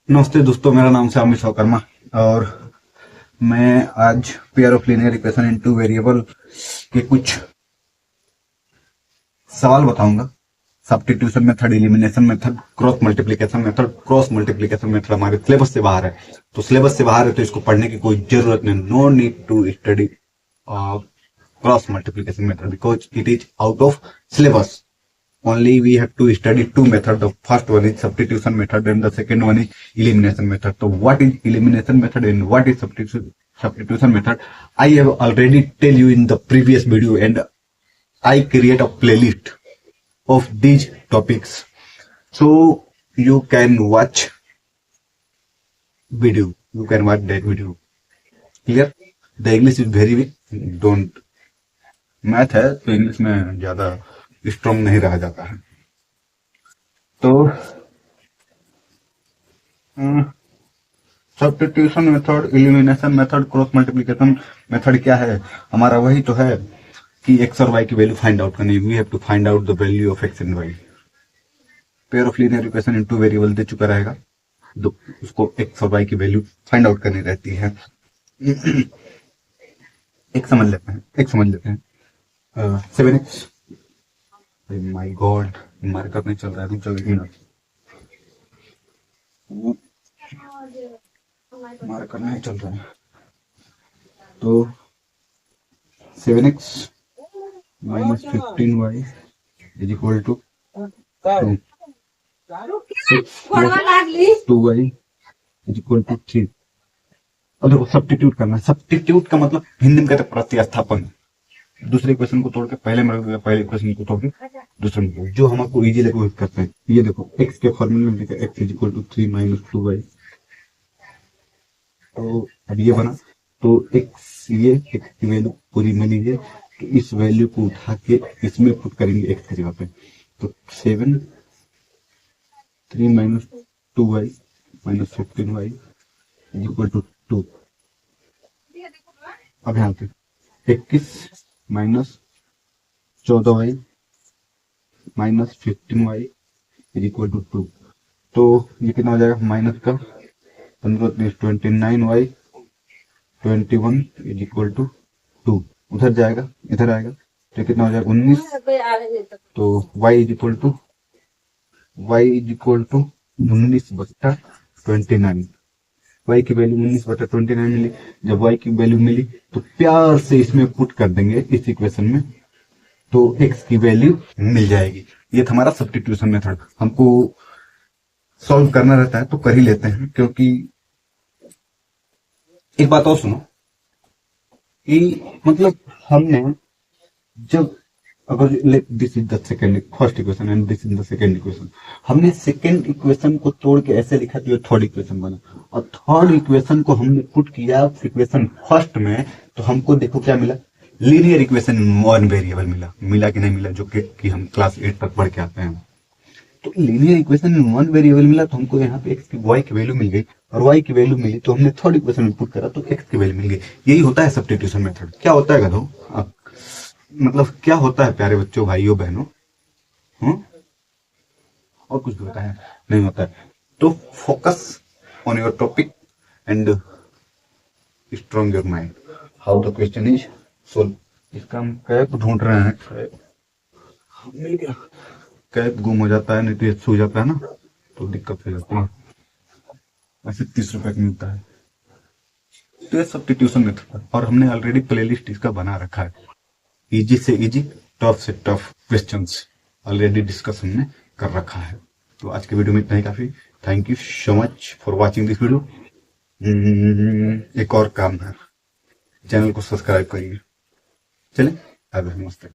नमस्ते दोस्तों, मेरा नाम है अमित शर्मा और मैं आज pair of linear equation into variable के कुछ सवाल बताऊंगा। Substitution method, elimination method, cross multiplication method. Cross multiplication method हमारे सिलेबस से बाहर है, तो सिलेबस से बाहर है तो इसको पढ़ने की कोई जरूरत नहीं। No need to study cross multiplication method because it is out of syllabus. Only we have to study two methods. The first one is substitution method and the second one is elimination method. So what is elimination method and what is substitution method? I have already tell you in the previous video, and I create a playlist of these topics. So you can watch video. You can watch that video. Clear? The English is very weak. Don't. Math है तो English में ज्यादा strong नहीं रहा जाता है। तो substitution method, elimination method, cross multiplication method क्या है? हमारा वही तो है कि एक्स और वाई की वैल्यू फाइंड आउट करनी। We have to find out the value of X and Y. Pair of linear equation into variable दे चुका रहेगा, तो उसको एक्स और वाई की वैल्यू फाइंड आउट करनी रहती है। एक समझ लेते हैं 7x। माय गॉड, मार्कर नहीं चल रहा है, चलेगी ना, मार्कर नहीं चल रहा है। तो 7x minus 15y is equal to 2y is equal to 3। और देखो सब्स्टिट्यूट करना है। सब्स्टिट्यूट का मतलब हिंदी में कहते हैं प्रतिस्थापन। दूसरे इक्वेशन को तोड़ के पहले में रख देगा, पहले इक्वेशन को तोड़ के दूसरे में, जो हमको इजी लगे वो करते हैं। ये देखो x के फॉर्मूले में लिखा x is equal to 3 minus 2y। तो अब ये बना, तो x, ये x की वैल्यू पूरी में लीजिए, तो इस वैल्यू को उठा के इसमें पुट करेंगे x की जगह पे। तो 7 3 minus 2y minus 15y is equal to 2। अब यहाँ पे 21 minus 14y minus 15y is equal to 2। तो ये कितना हो जाएगा? माइनस का 15 29y 21 इज इक्वल टू 2। उधर जाएगा, इधर आएगा, तो कितना हो जाएगा? 19। तो y is equal to 19/29। y की वैल्यू 19/29 मिली। जब y की वैल्यू मिली तो प्यार से इसमें पुट कर देंगे इस इक्वेशन में, तो x की वैल्यू मिल जाएगी। ये था हमारा सब्स्टिट्यूशन मेथड। हमको सॉल्व करना रहता है तो कर ही लेते हैं, क्योंकि एक बात और सुनो कि मतलब हमने जब अगर this is the second first equation and this is the second equation, हमने सेकेंड इक्वेशन को तोड़ के ऐसे लिखा तो ये थर्ड इक्वेशन बना, और थर्ड इक्वेशन को हमने पुट किया इक्वेशन फर्स्ट में, तो हमको देखो क्या मिला? Linear equation in one variable मिला कि नहीं मिला? जो कि हम क्लास 8 तक पढ़ के आते हैं। तो linear equation in one variable मिला, तो हमको यहाँ पे एक्स की वाई की वैल्यू मिल गई, और वाई की वैल्यू मिली तो हमने थर्ड इक्वेशन में पुट करा तो एक्स की वैल्यू मिल गई। यही होता है सब्स्टिट्यूशन मेथड। क्या होता है गधो? मतलब क्या होता है प्यारे बच्चों, भाइयों बहनों? और कुछ भी होता है? नहीं होता है। तो focus on your topic and strong your mind. How the question is solve. इसका हम कैप ढूंढ रहे हैं, मिल गया। कैप गुम हो जाता है, नहीं तो ये छू जाता है ना, तो दिक्कत हो जाती है। ऐसे 30 रुपए का मिलता है। तो ये सब्स्टिट्यूशन मेथड, और हमने ऑलरेडी प्लेलिस्ट इसका बना रखा है। इजी से इजी, टफ से टफ क्वेश्चंस ऑलरेडी डिस्कस हमने कर रखा है। तो आज के वीडियो में इतना ही काफी। Thank you so much for watching this video. एक और काम है, चैनल को सब्सक्राइब करिए। चलें, आगे नमस्ते।